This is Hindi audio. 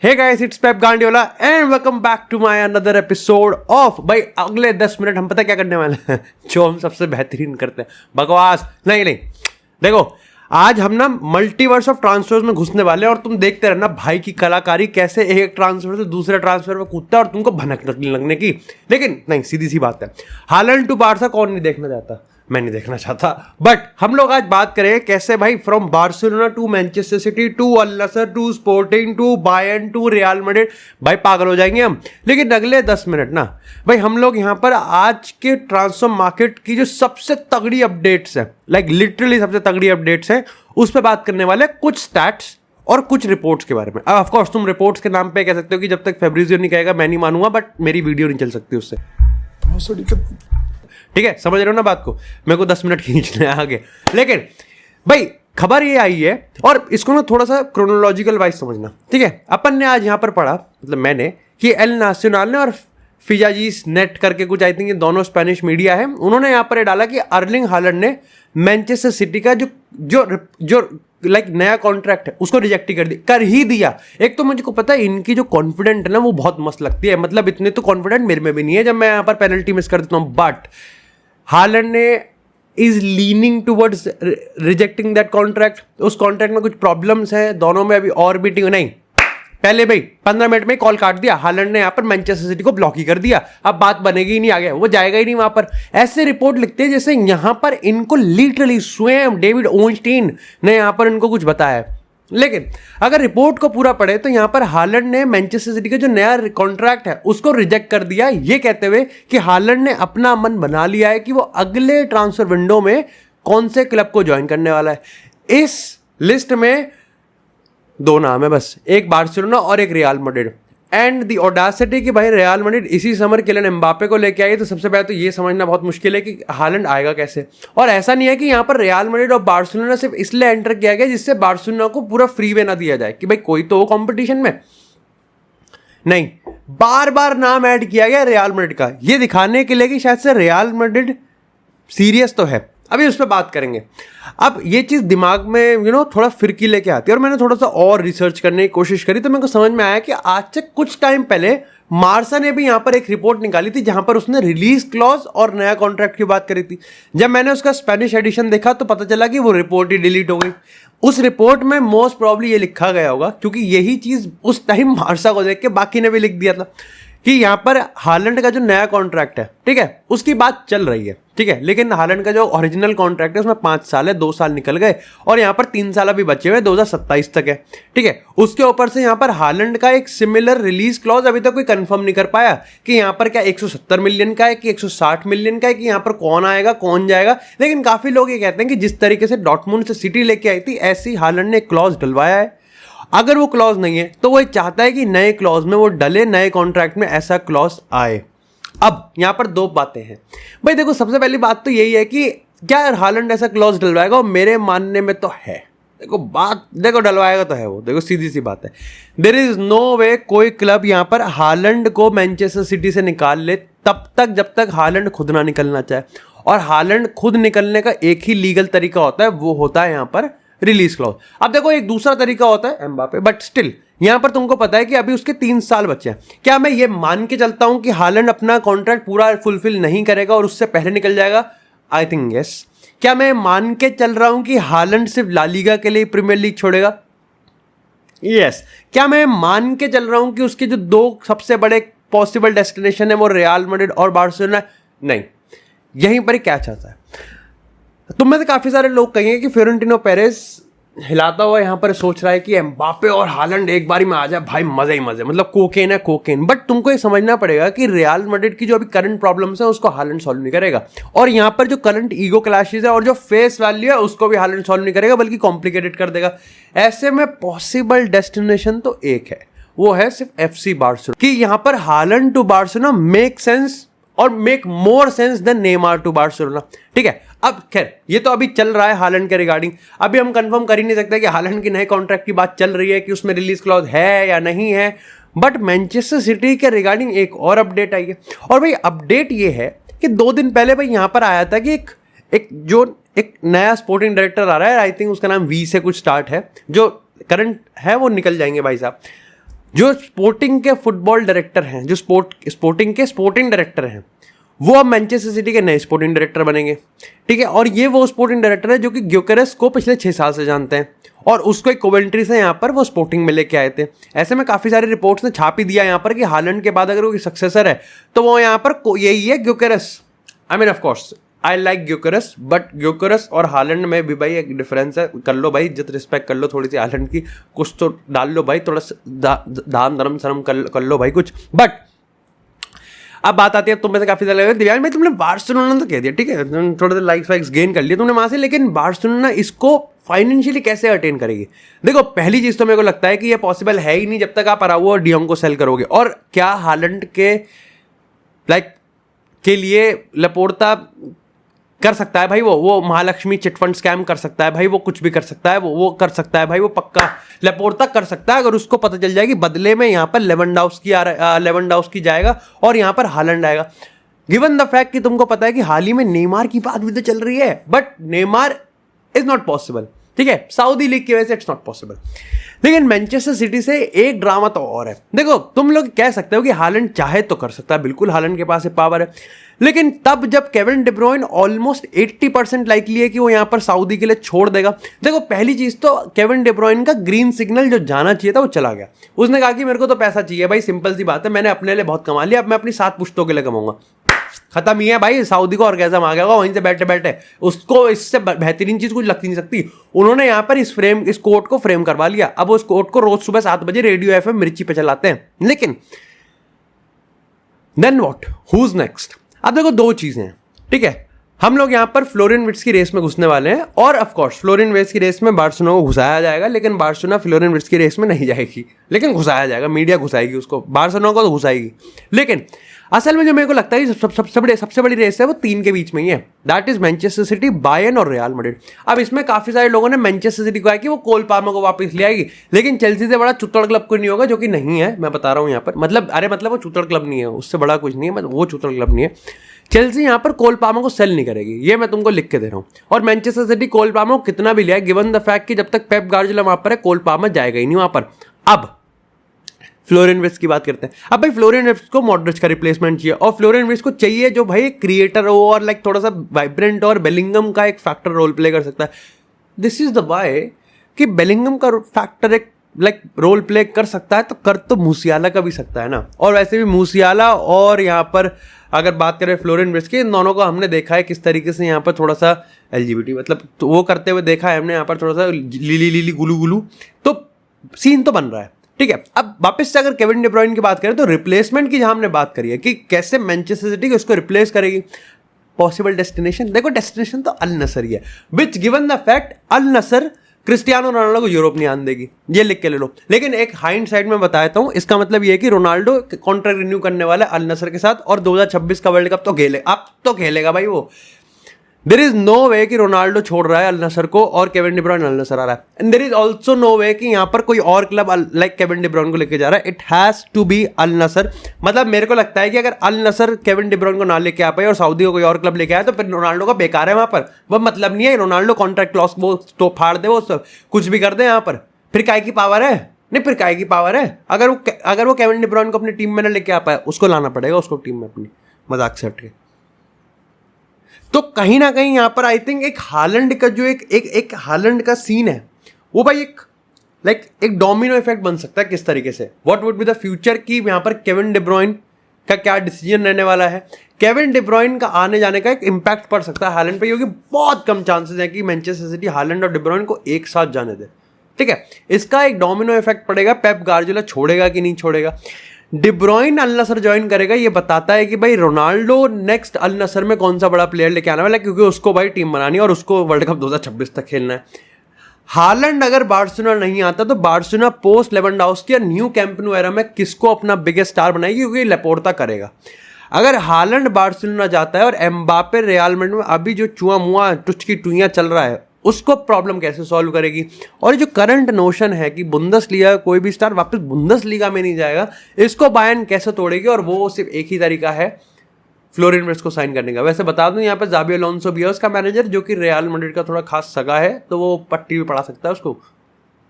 Hey guys, it's Pep Guardiola and welcome back to my another episode of. भाई अगले 10 मिनट हम पता क्या करने वाले हैं जो हम सबसे बेहतरीन करते हैं, बकवास। नहीं, देखो आज हम ना मल्टीवर्स ऑफ ट्रांसफर्स में घुसने वाले हैं और तुम देखते रहना भाई की कलाकारी कैसे एक ट्रांसफर से दूसरे ट्रांसफर में कूदता है और तुमको भनक लगने की। लेकिन नहीं, सीधी सी बात है, हालैंड टू बार्सा कौन नहीं देखना चाहता? मैं नहीं देखना चाहता। बट हम लोग आज बात करें कैसे भाई from Barcelona to Manchester City to Al Nassr to Sporting to Bayern to Real Madrid. भाई पागल हो जाएंगे हम। लेकिन अगले 10 मिनट ना भाई हम लोग यहाँ पर आज के ट्रांसफर मार्केट की जो सबसे तगड़ी अपडेट्स है, लाइक लिटरली सबसे तगड़ी अपडेट्स है, उस पर बात करने वाले कुछ स्टैट्स और कुछ रिपोर्ट्स के बारे में। अब ऑफकोर्स तुम रिपोर्ट्स के नाम पे कह सकते हो कि जब तक फेब्रिजियो नहीं कहेगा मैं नहीं मानूंगा, बट मेरी वीडियो नहीं चल सकती उससे। ठीक है, समझ रहे हो ना बात को? मेरे को 10 मिनट खींचने आगे। लेकिन भाई खबर ये आई है और इसको ना थोड़ा सा क्रोनोलॉजिकल वाइज समझना। ठीक है, अपन ने आज यहाँ पर पढ़ा, मतलब मैंने, कि एल नाcional ने और फिजाजीस नेट करके कुछ, आई थिंक ये दोनों स्पेनिश मीडिया है, उन्होंने यहाँ पर डाला कि अर्लिंग हालैंड ने मैनचेस्टर सिटी का जो लाइक नया कॉन्ट्रैक्ट है उसको रिजेक्ट ही कर ही दिया। एक तो मुझे को पता है इनकी जो कॉन्फिडेंट है ना वो बहुत मस्त लगती है, मतलब इतने तो कॉन्फिडेंट मेरे में भी नहीं है जब मैं यहाँ पर पेनल्टी मिस कर देता हूँ। बट हालैंड ने is leaning towards rejecting that contract. उस कॉन्ट्रैक्ट में कुछ प्रॉब्लम्स है, दोनों में अभी और बीटिंग नहीं। पहले भाई 15 मिनट में कॉल काट दिया, हालैंड ने यहाँ पर मैनचेस्टर सिटी को ब्लॉक ही कर दिया। अब बात बनेगी ही नहीं, आगे वो जाएगा ही नहीं वहां पर। ऐसे रिपोर्ट लिखते हैं जैसे यहाँ पर इनको लिटरली स्वयं डेविड ओनस्टीन ने यहाँ पर इनको कुछ बताया है। लेकिन अगर रिपोर्ट को पूरा पढ़े तो यहाँ पर हालैंड ने मैनचेस्टर सिटी का जो नया कॉन्ट्रैक्ट है उसको रिजेक्ट कर दिया, ये कहते हुए कि हालैंड ने अपना मन बना लिया है कि वो अगले ट्रांसफर विंडो में कौन से क्लब को ज्वाइन करने वाला है। इस लिस्ट में 2 नाम है बस, एक बार्सिलोना और एक real Madrid. And the Audacity कि भाई रियल मैड्रिड इसी समर किलियन एम्बापे को लेके आई, तो सबसे पहले तो ये समझना बहुत मुश्किल है कि हालैंड आएगा कैसे। और ऐसा नहीं है कि यहाँ पर रियल मैड्रिड और बार्सिलोना सिर्फ इसलिए एंटर किया गया जिससे बार्सिलोना को पूरा फ्री वे ना दिया जाए कि भाई कोई तो हो कंपटीशन में। नहीं, बार बार नाम ऐड किया गया रियल मैड्रिड का, ये दिखाने के लिए कि शायद से रियल मैड्रिड सीरियस तो है। अभी उस पर बात करेंगे। अब ये चीज़ दिमाग में थोड़ा फिरकी लेके आती है और मैंने थोड़ा सा और रिसर्च करने की कोशिश करी तो मेरे को समझ में आया कि आज से कुछ टाइम पहले मार्सा ने भी यहाँ पर एक रिपोर्ट निकाली थी जहाँ पर उसने रिलीज क्लॉज और नया कॉन्ट्रैक्ट की बात करी थी। जब मैंने उसका स्पेनिश एडिशन देखा तो पता चला कि वो रिपोर्ट ही डिलीट हो गई। उस रिपोर्ट में मोस्ट प्रॉब्ली ये लिखा गया होगा, क्योंकि यही चीज़ उस टाइम मार्सा को देख के बाकी ने भी लिख दिया था, कि यहाँ पर हालैंड का जो नया कॉन्ट्रैक्ट है, ठीक है, उसकी बात चल रही है। ठीक है, लेकिन हालैंड का जो ओरिजिनल कॉन्ट्रैक्ट है उसमें 5 साल है, 2 साल निकल गए और यहाँ पर 3 साल अभी बचे हुए, 2027 तक है। ठीक है, उसके ऊपर से यहाँ पर हालैंड का एक सिमिलर रिलीज क्लॉज अभी तक कोई कंफर्म नहीं कर पाया कि यहाँ पर क्या 170 मिलियन का है कि 160 मिलियन का है, कि यहाँ पर कौन आएगा कौन जाएगा। लेकिन काफी लोग ये कहते हैं कि जिस तरीके से डॉर्टमुंड से सिटी लेके आई थी ऐसे ही हालैंड ने एक क्लॉज डलवाया है। अगर वो क्लॉज नहीं है तो वो चाहता है कि नए क्लॉज में वो डले, नए कॉन्ट्रैक्ट में ऐसा क्लॉज आए। अब यहाँ पर 2 बातें हैं भाई। देखो, सबसे पहली बात तो यही है कि क्या हालैंड ऐसा क्लॉज डलवाएगा, और मेरे मानने में तो है। देखो डलवाएगा तो है वो, देखो सीधी सी बात है। देयर इज नो वे कोई क्लब यहाँ पर हालैंड को मैनचेस्टर सिटी से निकाल ले तब तक जब तक हालैंड खुद ना निकलना चाहे। और हालैंड खुद निकलने का एक ही लीगल तरीका होता है, वो होता है यहाँ पर रिलीज क्लॉज। अब देखो एक दूसरा तरीका होता है एम्बापे, बट स्टिल यहां पर तुमको पता है कि अभी उसके 3 साल बचे हैं। क्या मैं ये मान के चलता हूं कि हालैंड अपना कॉन्ट्रैक्ट पूरा फुलफिल नहीं करेगा और उससे पहले निकल जाएगा? I think yes. क्या मैं मान के चल रहा हूं कि हालैंड सिर्फ ला लीगा के लिए प्रीमियर लीग छोड़ेगा? यस। क्या मैं मान के चल रहा हूं कि उसके जो 2 सबसे बड़े पॉसिबल डेस्टिनेशन है वो रियल मैड्रिड और बार्सिलोना? नहीं, यहीं पर ही क्या चाहता है। तुम में से काफी सारे लोग कहेंगे कि फ्लोरेंटिनो पेरेज हिलाता हुआ यहाँ पर सोच रहा है कि एम्बापे और हालैंड एक बारी में आ जाए, भाई मजे ही मजे, मतलब कोकेन है कोकेन। बट तुमको ये समझना पड़ेगा कि रियल मैड्रिड की जो अभी करंट प्रॉब्लम्स है उसको हालैंड सॉल्व नहीं करेगा, और यहाँ पर जो करंट ईगो क्लैशेस है और जो फेस वैल्यू है उसको भी हालैंड सॉल्व नहीं करेगा, बल्कि कॉम्प्लिकेटेड कर देगा। ऐसे में पॉसिबल डेस्टिनेशन तो एक है, वो है सिर्फ FC बार्सिलोना। कि यहाँ पर Haaland to Barcelona make sense और make more sense than Neymar to Barcelona. ठीक है, अब खैर ये तो अभी चल रहा है हालैंड के रिगार्डिंग। अभी हम कंफर्म कर ही नहीं सकते कि हालैंड के नए कॉन्ट्रैक्ट की बात चल रही है कि उसमें रिलीज क्लॉज है या नहीं है। बट मैनचेस्टर सिटी के रिगार्डिंग एक और अपडेट आई है, और भाई अपडेट ये है कि 2 दिन पहले भाई यहाँ पर आया था कि एक नया स्पोर्टिंग डायरेक्टर आ रहा है। आई थिंक उसका नाम V से कुछ स्टार्ट है, जो करंट है वो निकल जाएंगे भाई साहब। जो स्पोर्टिंग के फुटबॉल डायरेक्टर हैं, जो स्पोर्टिंग के स्पोर्टिंग डायरेक्टर हैं, वो अब मैनचेस्टर सिटी के नए स्पोर्टिंग डायरेक्टर बनेंगे, ठीक है। और ये वो स्पोर्टिंग डायरेक्टर है जो कि ग्योकेरेस को पिछले 6 साल से जानते हैं और उसको एक कोवेंट्री से यहाँ पर वो स्पोर्टिंग में लेके आए थे। ऐसे में काफ़ी सारी रिपोर्ट्स ने छाप ही दिया यहाँ पर कि हालैंड के बाद अगर वो सक्सेसर है तो वो यहाँ पर यही है, Gyokeres. I mean of course I like Gyokeres, but Gyokeres और हालैंड में भी भाई एक डिफरेंस है। कर लो भाई इज्जत रिस्पेक्ट कर लो थोड़ी सी हालैंड की, कुछ तो डाल लो भाई, थोड़ा दान धर्म शर्म कर लो भाई कुछ। बट अब बात आती है, तुम में से काफी ज्यादा दिव्यांग भाई तुमने बार्सिलोना तो कह दिया, ठीक है, थोड़े से लाइक्स वाइक्स गेन कर लिए तुमने वहां से, लेकिन बार्सिलोना इसको फाइनेंशियली कैसे अटेन करेगी? देखो पहली चीज तो मेरे को लगता है कि ये पॉसिबल है ही नहीं जब तक आप अराउओ और डियोंग को सेल करोगे। और क्या हालैंड के के लिए लपोर्ता कर सकता है भाई? वो महालक्ष्मी चिटफंड स्कैम कर सकता है भाई, वो कुछ भी कर सकता है, वो कर सकता है भाई, वो पक्का लपोर्ता कर सकता है अगर उसको पता चल जाएगी बदले में यहाँ पर लेवेंडोव्स्की जाएगा और यहाँ पर हालैंड आएगा। गिवन द फैक्ट कि तुमको पता है कि हाल ही में नेमार की बात भी तो चल रही है, but Neymar is not possible, ठीक है, सऊदी लीग की वजह से इट्स नॉट पॉसिबल। लेकिन मैनचेस्टर सिटी से एक ड्रामा तो और है। देखो तुम लोग कह सकते हो कि हालैंड चाहे तो कर सकता है, बिल्कुल हालैंड के पास पावर है, लेकिन तब जब केविन डी ब्रुयन ऑलमोस्ट 80% लाइकली है कि वो यहां पर सऊदी के लिए छोड़ देगा। देखो पहली चीज तो केविन डी ब्रुयन का ग्रीन सिग्नल जो जाना चाहिए था वो चला गया। उसने कहा कि मेरे को तो पैसा चाहिए भाई, सिंपल सी बात है, मैंने अपने लिए बहुत कमा लिया, अब मैं अपनी 7 पुश्तों के लिए कमाऊंगा। खत्म ही है भाई, सऊदी को ऑर्गेज़म आ गया होगा वहीं से बैठे बैठे, उसको इससे बेहतरीन चीज कुछ लगती नहीं सकती। उन्होंने यहाँ पर इस कोर्ट को फ्रेम करवा लिया। अब उस कोर्ट को रोज सुबह 7 बजे रेडियो एफएम मिर्ची पे चलाते हैं। लेकिन देन व्हाट, हुज नेक्स्ट? अब देखो 2 चीजें हैं, ठीक है, हम लोग यहाँ पर फ्लोरिन विर्ट्ज की रेस में घुसने वाले हैं और ऑफ कोर्स फ्लोरिन विर्ट्ज की रेस में बार्सिलोना को घुसाया जाएगा, लेकिन बार्सिलोना फ्लोरिन विर्ट्ज की रेस में नहीं जाएगी, लेकिन घुसाया जाएगा, मीडिया घुसाएगी उसको, बार्सिलोना को तो घुसाएगी। लेकिन असल में जो मेरे को लगता है सबसे बड़ी रेस है वो 3 के बीच में ही है, that is Manchester city, Bayern और रियल मैड्रिड। अब इसमें काफी सारे लोगों ने मैनचेस्टर सिटी को है कि वो कोल पाल्मर को वापस ले आएगी, लेकिन चेल्सी से बड़ा चुतड़ क्लब कोई नहीं होगा, जो कि नहीं है, मैं बता रहा हूँ यहाँ पर, मतलब वो चुतड़ क्लब नहीं है, उससे बड़ा कुछ नहीं है, वो चुतड़ क्लब नहीं है। चेल्सी यहाँ पर कोल पाल्मर को सेल नहीं करेगी, ये मैं तुमको लिख के दे रहा हूँ। और मैनचेस्टर सिटी कोल पाल्मर को कितना भी लिया है, गिवन द फैक्ट कि जब तक पेप गार्डियोला वहां पर है कोल पाल्मर जाएगा ही नहीं वहां पर। अब फ्लोरिन विर्ट्ज की बात करते हैं। अब भाई फ्लोरिन विर्ट्ज को मॉडरिच का रिप्लेसमेंट चाहिए और फ्लोरिन विर्ट्ज को चाहिए जो भाई क्रिएटर हो और थोड़ा सा वाइब्रेंट और बेलिंगम का एक फैक्टर रोल प्ले कर सकता है। दिस इज द वाई कि बेलिंगम का फैक्टर एक रोल प्ले कर सकता है, तो कर तो मूसियाला का भी सकता है ना। और वैसे भी मूसियाला और यहाँ पर अगर बात करें फ्लोरिन विर्ट्ज की, इन दोनों को हमने देखा है किस तरीके से यहाँ पर थोड़ा सा LGBT तो वो करते हुए देखा है हमने, यहाँ पर थोड़ा सा लीली गुलू, तो सीन तो बन रहा है, ठीक है। अब वापस से अगर केविन डी ब्रुयन की बात करें तो रिप्लेसमेंट की जहां हमने बात करी है कि कैसे मैनचेस्टर सिटी उसको रिप्लेस करेगी, पॉसिबल डेस्टिनेशन, देखो डेस्टिनेशन तो अल नसर ही है, which given the fact Al Nassr Cristiano Ronaldo को यूरोप नहीं आने देगी, ये लिख के ले लो। लेकिन एक हाइंड साइड में बताता हूं, इसका मतलब ये है कि रोनाल्डो कॉन्ट्रैक्ट रिन्यू करने वाला है अल नसर के साथ और 2026 का वर्ल्ड कप तो खेलेगा भाई वो। देर इज नो वे कि रोनाल्डो छोड़ रहा है अल नसर को और केविन डी ब्रुयन अल नसर आ रहा है, and there is also no way कि यहाँ पर कोई और क्लब केविन डी ब्रुयन को लेके जा रहा है। It has to B L नसर। मतलब मेरे को लगता है कि अगर अल नसर केविन डी ब्रुयन को ना लेके आ पाए और सऊदी को कोई और क्लब लेके आए तो फिर रोनाल्डो का बेकार है वहां पर, वो मतलब नहीं है। रोनाल्डो कॉन्ट्रैक्ट क्लॉज वो तो फाड़ दे, वो सब कुछ भी कर दे यहाँ पर, फिर काय की पावर है? नहीं, फिर काय की पावर है? अगर वो केविन डी ब्रुयन को अपनी टीम में ना लेके आ पाए, उसको लाना पड़ेगा उसको टीम में अपनी, मजाक से हट के। तो कहीं ना कहीं यहाँ पर आई थिंक एक हालैंड का जो एक हालैंड का सीन है वो भाई एक डोमिनो इफेक्ट बन सकता है। किस तरीके से, what would be the future की यहाँ पर केविन डी ब्रुयन का क्या डिसीजन रहने वाला है, केविन डी ब्रुयन का आने जाने का एक इंपैक्ट पड़ सकता है हालैंड पे, क्योंकि बहुत कम चांसेस है कि मैनचेस्टर सिटी हालैंड और डी ब्रुयन को एक साथ जाने दे, ठीक है। इसका एक डोमिनो इफेक्ट पड़ेगा, पेप गार्डियोला छोड़ेगा कि नहीं छोड़ेगा। डी ब्रुयन अल नसर ज्वाइन करेगा, ये बताता है कि भाई रोनाल्डो नेक्स्ट अल नसर में कौन सा बड़ा प्लेयर लेके आने वाला है, क्योंकि उसको भाई टीम बनानी है और उसको वर्ल्ड कप 2026 तक खेलना है। हालैंड अगर बार्सिलोना नहीं आता तो बार्सिलोना पोस्ट लेवेंडोव्स्की या न्यू कैंप नु एरा में किसको अपना बिगेस्ट स्टार बनाएगी, क्योंकि लेपोर्टा करेगा। अगर हालैंड बार्सिलोना जाता है और एम्बापे रियल मैड्रिड में अभी जो चुआ मुआ टुच की टुइयां चल रहा है, उसको प्रॉब्लम कैसे सॉल्व करेगी। और जो करंट नोशन है कि बुंदसलीगा कोई भी स्टार वापस बुंदसलीगा में नहीं जाएगा, इसको बायर्न कैसे तोड़ेगी। और वो सिर्फ एक ही तरीका है, फ्लोरिन विर्ट्ज को साइन करने का। वैसे बता दूं यहाँ पे जाबी अलोंसो भी है उसका मैनेजर, जो कि रियल मैड्रिड का थोड़ा खास सगा है, तो वो पट्टी भी पड़ा सकता है उसको,